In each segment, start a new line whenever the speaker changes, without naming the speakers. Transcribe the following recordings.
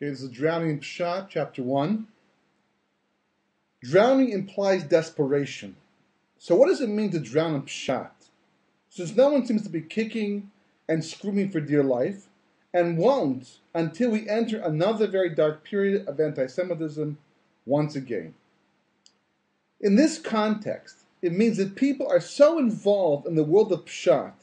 Okay, this is Drowning in Pshat, Chapter 1. Drowning implies desperation. So what does it mean to drown in Pshat? Since no one seems to be kicking and screaming for dear life, and won't until we enter another very dark period of anti-Semitism once again. In this context, it means that people are so involved in the world of Pshat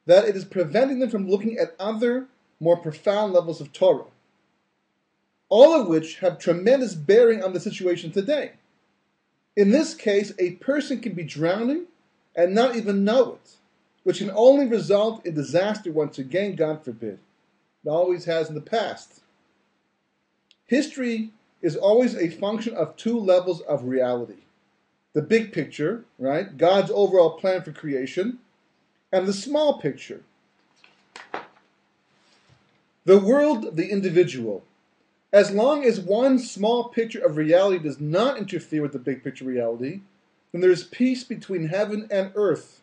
that it is preventing them from looking at other, more profound levels of Torah, all of which have tremendous bearing on the situation today. In this case, a person can be drowning and not even know it, which can only result in disaster once again, God forbid. It always has in the past. History is always a function of two levels of reality. The big picture, right? God's overall plan for creation, and the small picture. The world of the individual. As long as one small picture of reality does not interfere with the big picture reality, then there is peace between heaven and earth.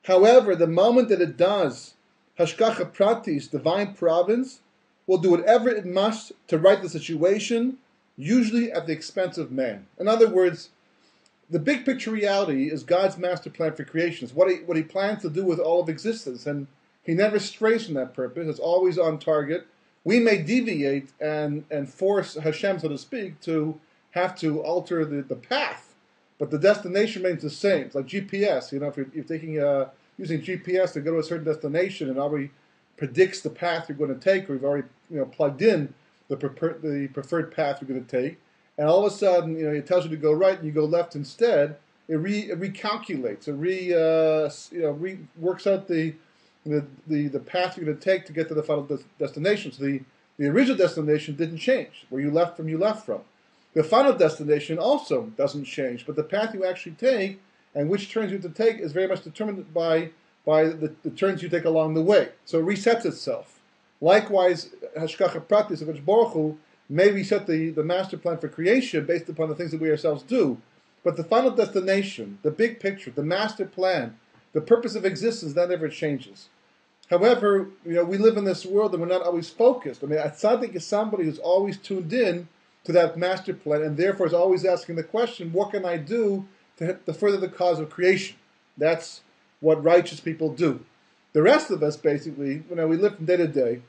However, the moment that it does, Hashgacha Pratis, divine providence, will do whatever it must to right the situation, usually at the expense of man. In other words, the big picture reality is God's master plan for creation. It's what he plans to do with all of existence, and he never strays from that purpose. It's always on target. We may deviate and force Hashem, so to speak, to have to alter the path, but the destination remains the same. It's like GPS. If you're taking using GPS to go to a certain destination and already predicts the path you're going to take, or you've already plugged in the preferred path you're going to take, and all of a sudden it tells you to go right and you go left instead. It recalculates. It works out the path you're going to take to get to the final destination. So the original destination didn't change, where you left from. The final destination also doesn't change, but the path you actually take and which turns you to take is very much determined by the turns you take along the way. So it resets itself. Likewise, Hashgacha Pratis, of Baruch Hu, may reset the master plan for creation based upon the things that we ourselves do. But the final destination, the big picture, the master plan, the purpose of existence, that never changes. However, we live in this world and we're not always focused. I mean, a tzaddik is somebody who's always tuned in to that master plan and therefore is always asking the question, what can I do to further the cause of creation? That's what righteous people do. The rest of us, basically, we live from day to day,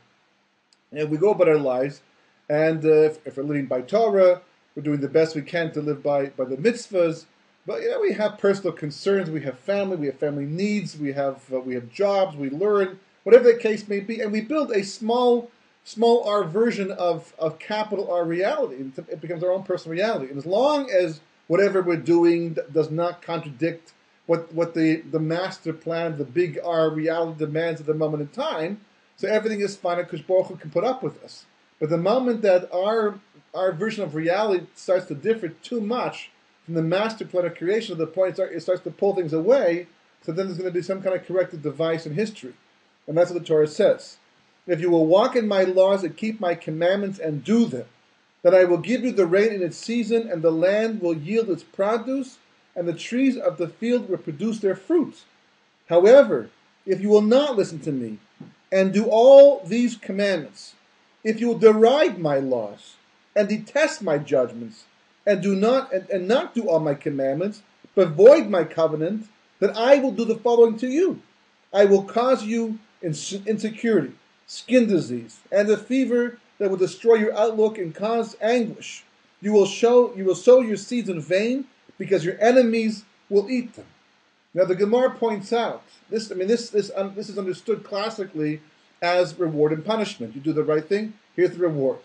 and we go about our lives, and if we're living by Torah, we're doing the best we can to live by the mitzvahs. But we have personal concerns, we have family needs, we have jobs, we learn, whatever the case may be, and we build a small R version of capital R reality. It becomes our own personal reality. And as long as whatever we're doing does not contradict what the master plan, the big R reality demands at the moment in time, so everything is fine, because Baruch Hu can put up with us. But the moment that our version of reality starts to differ too much from the master plan of creation, to the point it starts to pull things away, so then there's going to be some kind of corrective device in history. And that's what the Torah says. If you will walk in my laws and keep my commandments and do them, then I will give you the rain in its season, and the land will yield its produce, and the trees of the field will produce their fruits. However, if you will not listen to me and do all these commandments, if you will deride my laws and detest my judgments, and not do all my commandments, but void my covenant, then I will do the following to you. I will cause you insecurity, skin disease, and a fever that will destroy your outlook and cause anguish. You will sow your seeds in vain, because your enemies will eat them. Now the Gemara points out this is understood classically as reward and punishment. You do the right thing, here's the reward.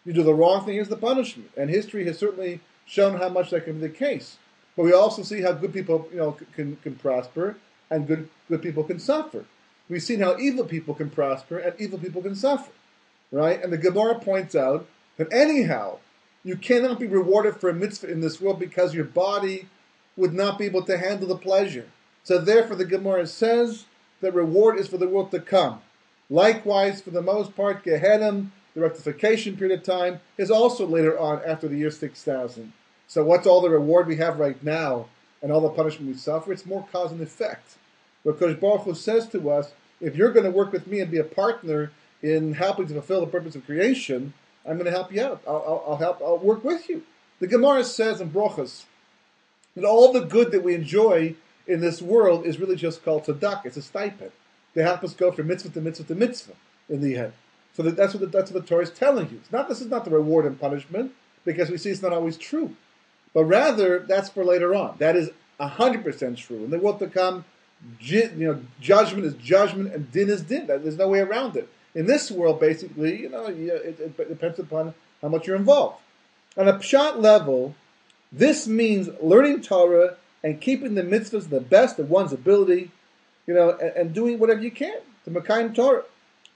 You do the wrong thing, here's the punishment. And history has certainly shown how much that can be the case. But we also see how good people can prosper and good people can suffer. We've seen how evil people can prosper and evil people can suffer. Right? And the Gemara points out that anyhow, you cannot be rewarded for a mitzvah in this world because your body would not be able to handle the pleasure. So therefore the Gemara says that reward is for the world to come. Likewise, for the most part, Gehenna, the rectification period of time, is also later on after the year 6000. So what's all the reward we have right now and all the punishment we suffer? It's more cause and effect. Because Baruch Hu says to us, if you're going to work with me and be a partner in helping to fulfill the purpose of creation, I'm going to help you out. I'll work with you. The Gemara says in Brochus that all the good that we enjoy in this world is really just called tzedakah. It's a stipend. They help us go from mitzvah to mitzvah to mitzvah in the end. So that's what the Torah is telling you. This is not the reward and punishment, because we see it's not always true. But rather, that's for later on. That is 100% true. In the world to come, judgment is judgment and din is din. There's no way around it. In this world, basically, it depends upon how much you're involved. On a Pshat level, this means learning Torah and keeping the mitzvahs to the best of one's ability, and doing whatever you can to Mekayim Torah.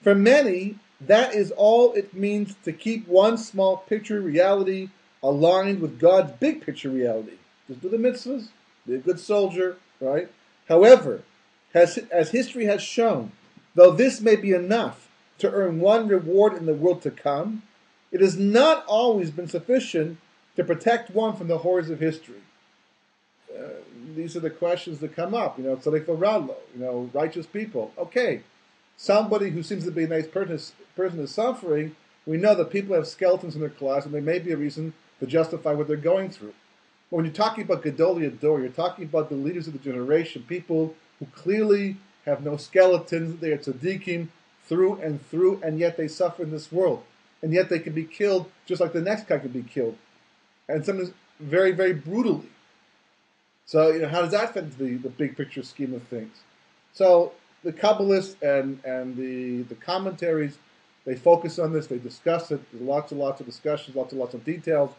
For many, that is all it means to keep one small picture reality aligned with God's big picture reality. Just do the mitzvahs, be a good soldier, right? However, as history has shown, though this may be enough to earn one reward in the world to come, it has not always been sufficient to protect one from the horrors of history. These are the questions that come up. Tzaddik v'radlo, righteous people. Okay, somebody who seems to be a nice person is suffering. We know that people have skeletons in their closet, and there may be a reason to justify what they're going through. But when you're talking about Gedolei Ador, you're talking about the leaders of the generation, people who clearly have no skeletons. They are tzaddikim through, and yet they suffer in this world. And yet they can be killed just like the next guy could be killed. And sometimes very, very brutally. So, how does that fit into the big picture scheme of things? So, the Kabbalists and the commentaries, they focus on this, they discuss it. There's lots and lots of discussions, lots of details.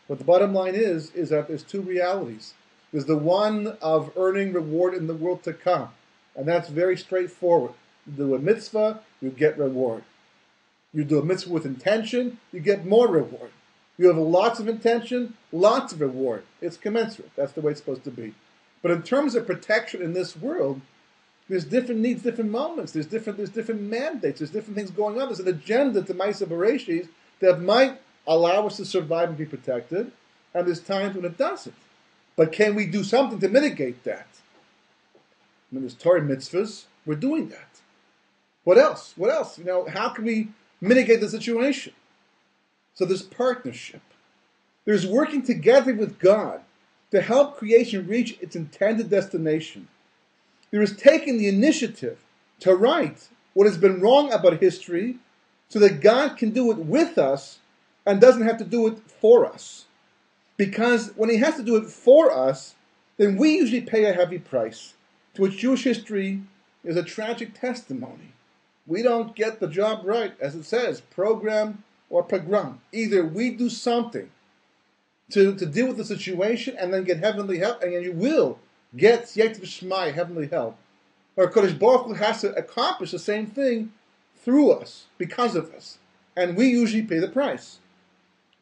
But the bottom line is that there's two realities. There's the one of earning reward in the world to come. And that's very straightforward. You do a mitzvah, you get reward. You do a mitzvah with intention, you get more reward. You have lots of intention, lots of reward. It's commensurate. That's the way it's supposed to be. But in terms of protection in this world, there's different needs, different moments. There's different mandates. There's different things going on. There's an agenda to Maisa Bereshis that might allow us to survive and be protected, and there's times when it doesn't. But can we do something to mitigate that? When there's Torah mitzvahs, we're doing that. What else? How can we mitigate the situation? So there's partnership. There's working together with God to help creation reach its intended destination. There is taking the initiative to right what has been wrong about history so that God can do it with us and doesn't have to do it for us. Because when he has to do it for us, then we usually pay a heavy price, to which Jewish history is a tragic testimony. We don't get the job right, as it says, program or pogrom. Either we do something to deal with the situation and then get heavenly help, and you will get Siyat V'Shmai, heavenly help. Or Kodesh Baruch Hu has to accomplish the same thing through us, because of us. And we usually pay the price.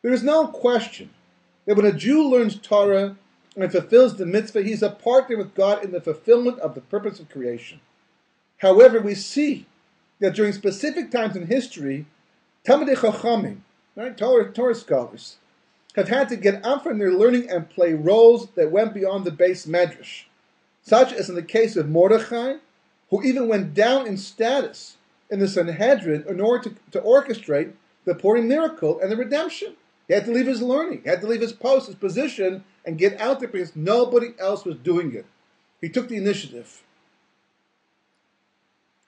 There is no question that when a Jew learns Torah and fulfills the mitzvah, he's a partner with God in the fulfillment of the purpose of creation. However, we see that during specific times in history, Talmidei Chachamim, right, Torah scholars, have had to get up from their learning and play roles that went beyond the base medrash, such as in the case of Mordechai, who even went down in status in the Sanhedrin in order to orchestrate the Purim miracle and the redemption. He had to leave his learning, he had to leave his post, his position, and get out there because nobody else was doing it. He took the initiative.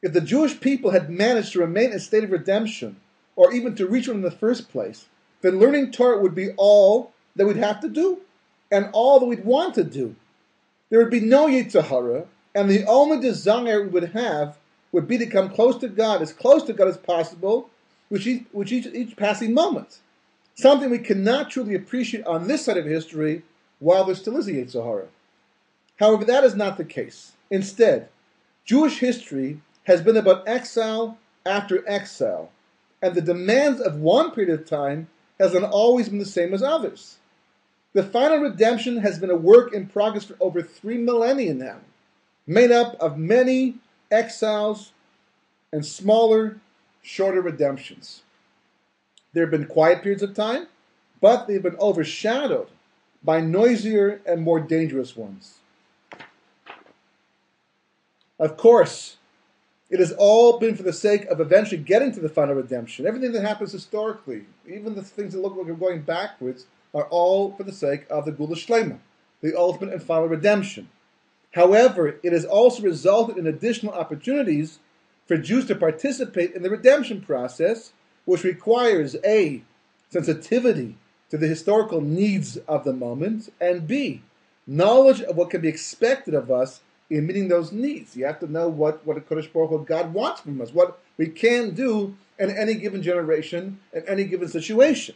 If the Jewish people had managed to remain in a state of redemption, or even to reach one in the first place, then learning Torah would be all that we'd have to do, and all that we'd want to do. There would be no Yetzer Hara, and the only desire we would have would be to come close to God as possible, with each passing moment. Something we cannot truly appreciate on this side of history, while there still is a Yetzer Hara. However, that is not the case. Instead, Jewish history has been about exile after exile, and the demands of one period of time has not always been the same as others. The final redemption has been a work in progress for over 3 millennia now, made up of many exiles and smaller, shorter redemptions. There have been quiet periods of time, but they've been overshadowed by noisier and more dangerous ones. Of course, It has all been for the sake of eventually getting to the final redemption. Everything that happens historically, even the things that look like we're going backwards, are all for the sake of the Gula Shlema, the ultimate and final redemption. However, it has also resulted in additional opportunities for Jews to participate in the redemption process, which requires A, sensitivity to the historical needs of the moment, and B, knowledge of what can be expected of us in meeting those needs. You have to know what a Kodesh Baruch Hu, God wants from us, what we can do in any given generation, in any given situation.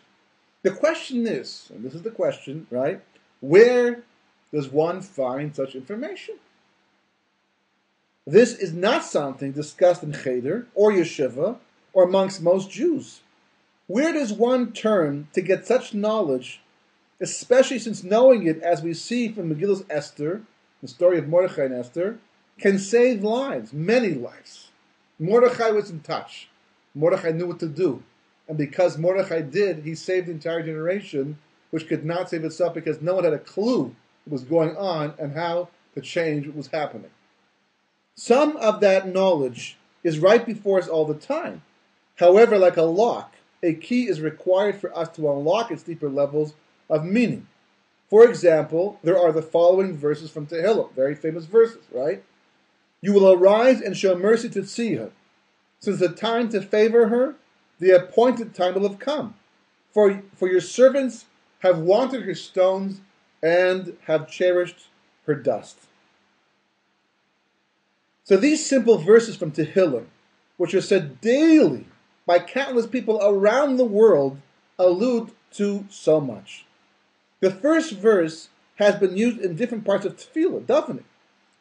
The question is, and this is the question, right? Where does one find such information? This is not something discussed in Cheder or Yeshiva or amongst most Jews. Where does one turn to get such knowledge, especially since knowing it, as we see from Megillus Esther, the story of Mordechai and Esther, can save lives, many lives. Mordechai was in touch. Mordechai knew what to do. And because Mordechai did, he saved the entire generation, which could not save itself because no one had a clue what was going on and how the change was happening. Some of that knowledge is right before us all the time. However, like a lock, a key is required for us to unlock its deeper levels of meaning. For example, there are the following verses from Tehillim, very famous verses, right? You will arise and show mercy to Tzihon, since the time to favor her, the appointed time will have come. For your servants have wanted her stones and have cherished her dust. So these simple verses from Tehillim, which are said daily by countless people around the world, allude to so much. The first verse has been used in different parts of Tefillah, davening,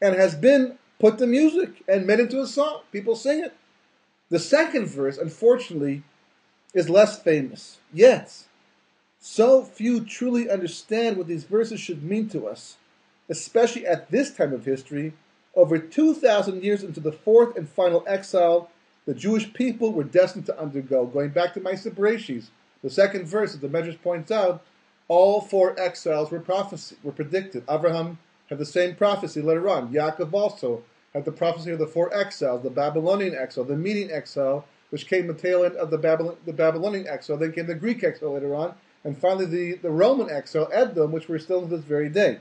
and has been put to music and made into a song. People sing it. The second verse, unfortunately, is less famous. Yet, so few truly understand what these verses should mean to us, especially at this time of history. Over 2,000 years into the fourth and final exile, the Jewish people were destined to undergo. Going back to my Desperation, the second verse, as the Medrash points out, all four exiles were predicted. Abraham had the same prophecy later on. Yaakov also had the prophecy of the four exiles, the Babylonian exile, the Median exile, which came the tail end of the Babylonian exile. Then came the Greek exile later on, and finally the Roman exile, Edom, which we're still in this very day.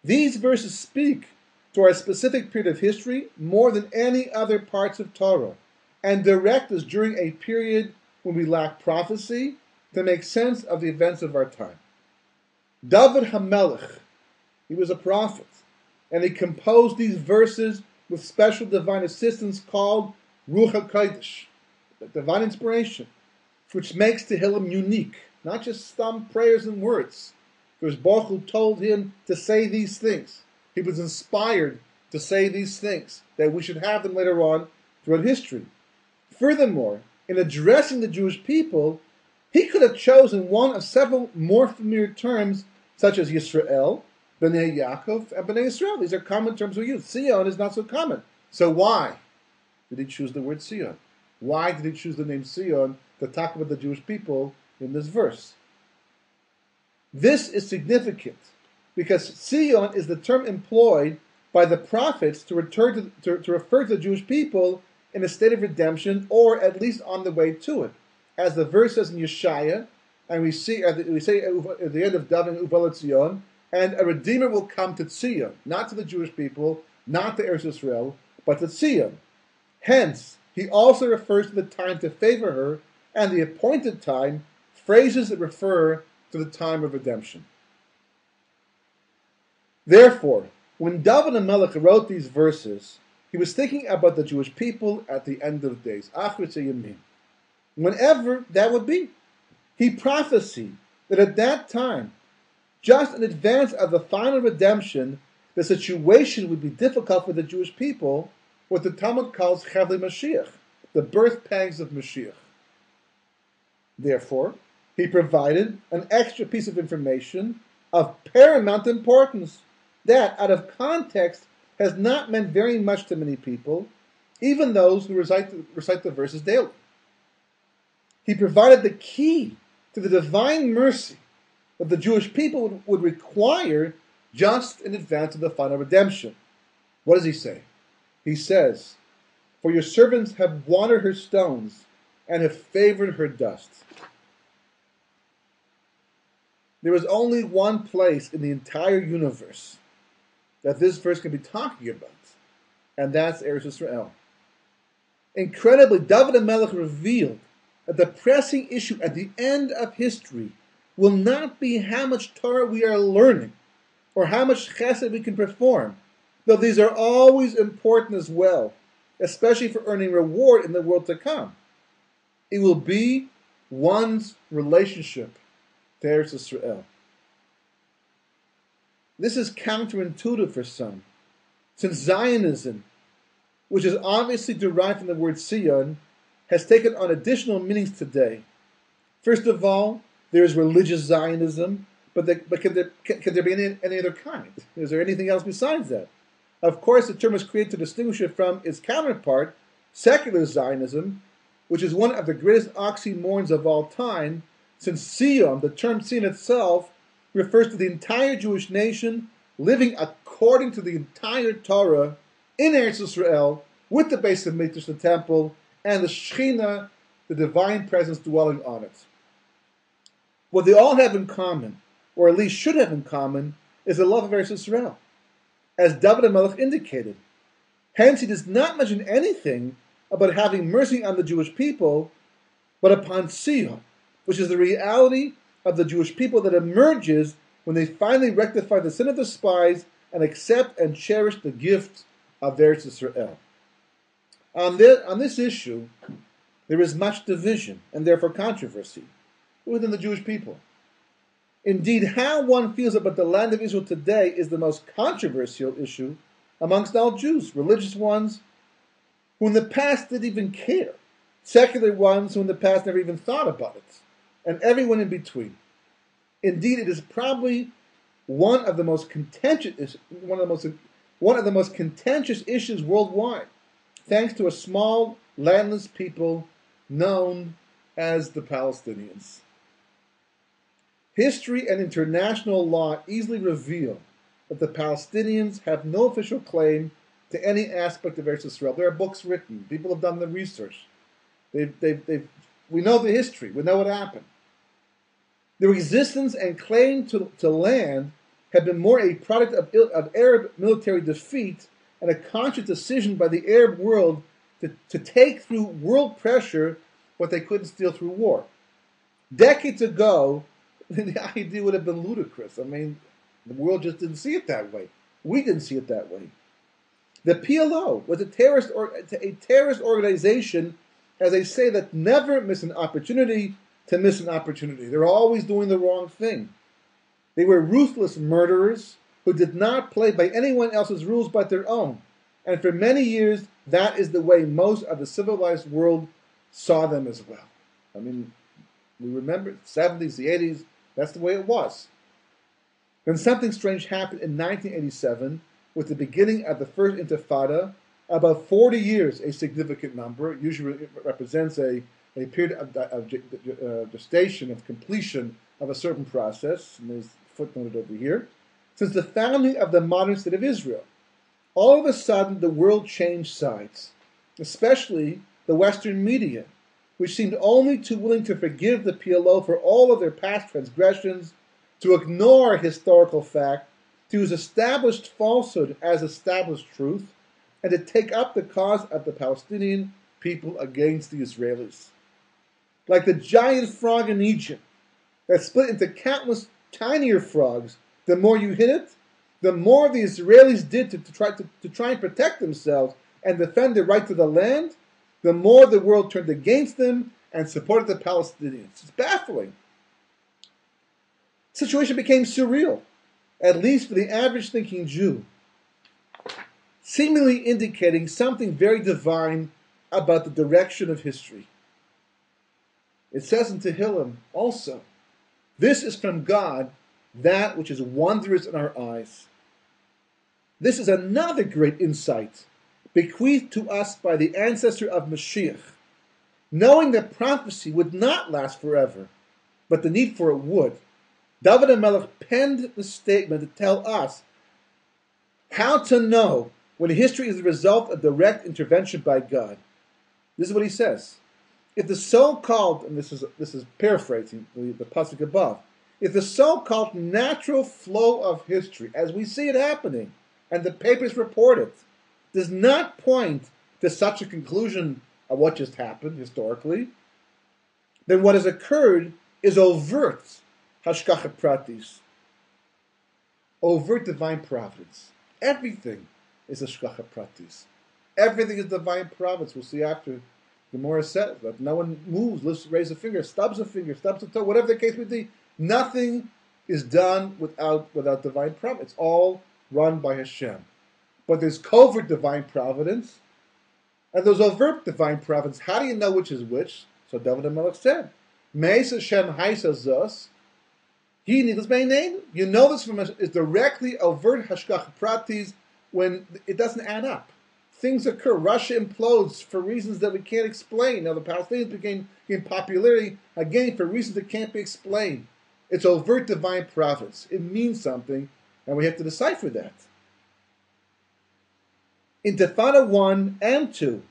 These verses speak to our specific period of history more than any other parts of Torah, and direct us during a period when we lack prophecy to make sense of the events of our time. David HaMelech, he was a prophet, and he composed these verses with special divine assistance called Ruach HaKodesh, divine inspiration, which makes Tehillim unique, not just some prayers and words. Because Baruch Hu told him to say these things. He was inspired to say these things, that we should have them later on throughout history. Furthermore, in addressing the Jewish people, he could have chosen one of several more familiar terms, such as Yisrael, Bnei Yaakov, and Bnei Yisrael. These are common terms we use. Sion is not so common. So why did he choose the word Sion? Why did he choose the name Sion to talk about the Jewish people in this verse? This is significant because Sion is the term employed by the prophets to refer to the Jewish people in a state of redemption, or at least on the way to it. As the verse says in Yeshaya, and we say at the end of Daven Uval Tzion, and a Redeemer will come to Tzion, not to the Jewish people, not to Eretz Yisrael, but to Tzion. Hence, he also refers to the time to favor her, and the appointed time, phrases that refer to the time of redemption. Therefore, when David HaMelech wrote these verses, he was thinking about the Jewish people at the end of days, Achrit Yamin. Whenever that would be. He prophesied that at that time, just in advance of the final redemption, the situation would be difficult for the Jewish people, what the Talmud calls Chavli Mashiach, the birth pangs of Mashiach. Therefore, he provided an extra piece of information of paramount importance that, out of context, has not meant very much to many people, even those who recite the verses daily. He provided the key to the divine mercy that the Jewish people would require just in advance of the final redemption. What does he say? He says, For your servants have watered her stones and have favored her dust. There is only one place in the entire universe that this verse can be talking about, and that's Eretz Israel. Incredibly, David HaMelech revealed that the pressing issue at the end of history will not be how much Torah we are learning or how much chesed we can perform, though these are always important as well, especially for earning reward in the world to come. It will be one's relationship to Eretz Israel. This is counterintuitive for some, since Zionism, which is obviously derived from the word Zion, has taken on additional meanings today. First of all, there is religious Zionism, but can there be any other kind? Is there anything else besides that? Of course, the term was created to distinguish it from its counterpart, secular Zionism, which is one of the greatest oxymorons of all time, since Zion, the term Zion itself, refers to the entire Jewish nation living according to the entire Torah in Eretz Israel, with the base of Mikdash, the temple, and the Shekhinah, the divine presence dwelling on it. What they all have in common, or at least should have in common, is the love of Eretz Israel, as David HaMelech indicated. Hence, he does not mention anything about having mercy on the Jewish people, but upon Zion, which is the reality of the Jewish people that emerges when they finally rectify the sin of the spies and accept and cherish the gift of Eretz Israel. On this issue, there is much division and therefore controversy within the Jewish people. Indeed, how one feels about the land of Israel today is the most controversial issue amongst all Jews, religious ones who in the past didn't even care, secular ones who in the past never even thought about it, and everyone in between. Indeed, it is probably one of the most contentious issues worldwide, thanks to a small, landless people known as the Palestinians. History and international law easily reveal that the Palestinians have no official claim to any aspect of Eretz Israel. There are books written. People have done the research. We know the history. We know what happened. Their existence and claim to land have been more a product of Arab military defeat and a conscious decision by the Arab world to take through world pressure what they couldn't steal through war. Decades ago, the idea would have been ludicrous. I mean, the world just didn't see it that way. We didn't see it that way. The PLO was a terrorist organization, as they say, that never miss an opportunity to miss an opportunity. They're always doing the wrong thing. They were ruthless murderers who did not play by anyone else's rules but their own. And for many years, that is the way most of the civilized world saw them as well. I mean, we remember the 70s, the 80s, that's the way it was. Then something strange happened in 1987 with the beginning of the first Intifada. About 40 years, a significant number, usually it represents a period of gestation, of completion of a certain process, and there's footnoted over here, since the founding of the modern state of Israel. All of a sudden, the world changed sides, especially the Western media, which seemed only too willing to forgive the PLO for all of their past transgressions, to ignore historical fact, to use established falsehood as established truth, and to take up the cause of the Palestinian people against the Israelis. Like the giant frog in Egypt that split into countless tinier frogs, the more you hit it, the more the Israelis did to try and protect themselves and defend their right to the land, the more the world turned against them and supported the Palestinians. It's baffling. The situation became surreal, at least for the average thinking Jew, seemingly indicating something very divine about the direction of history. It says in Tehillim also, "This is from God, that which is wondrous in our eyes." This is another great insight bequeathed to us by the ancestor of Mashiach, knowing that prophecy would not last forever, but the need for it would. David HaMelech penned the statement to tell us how to know when history is the result of direct intervention by God. This is what he says. If the so-called, and this is paraphrasing the pasuk above, if the so-called natural flow of history, as we see it happening, and the papers report it, does not point to such a conclusion of what just happened historically, then what has occurred is overt hashgacha pratis, overt divine providence. Everything is hashgacha pratis. Everything is divine providence. We'll see after the Gemara says that no one moves, lifts, raises a finger, stubs a toe, whatever the case may be. Nothing is done without divine providence. It's all run by Hashem. But there's covert divine providence, and there's overt divine providence. How do you know which is which? So David HaMelech said, Meis Hashem Haisa Zos, He needless name. You know this from is directly overt hashgacha pratis when it doesn't add up. Things occur. Russia implodes for reasons that we can't explain. Now the Palestinians gain popularity again for reasons that can't be explained. It's overt divine providence. It means something, and we have to decipher that. Intifada 1 and 2,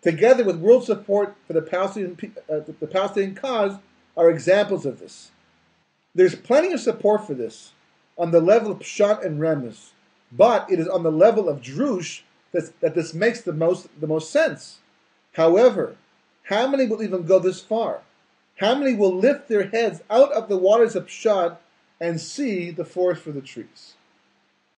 together with world support for the Palestinian cause, are examples of this. There's plenty of support for this on the level of Pshat and Remez, but it is on the level of Drush that this makes the most sense. However, how many will even go this far? How many will lift their heads out of the waters of Pshat and see the forest for the trees?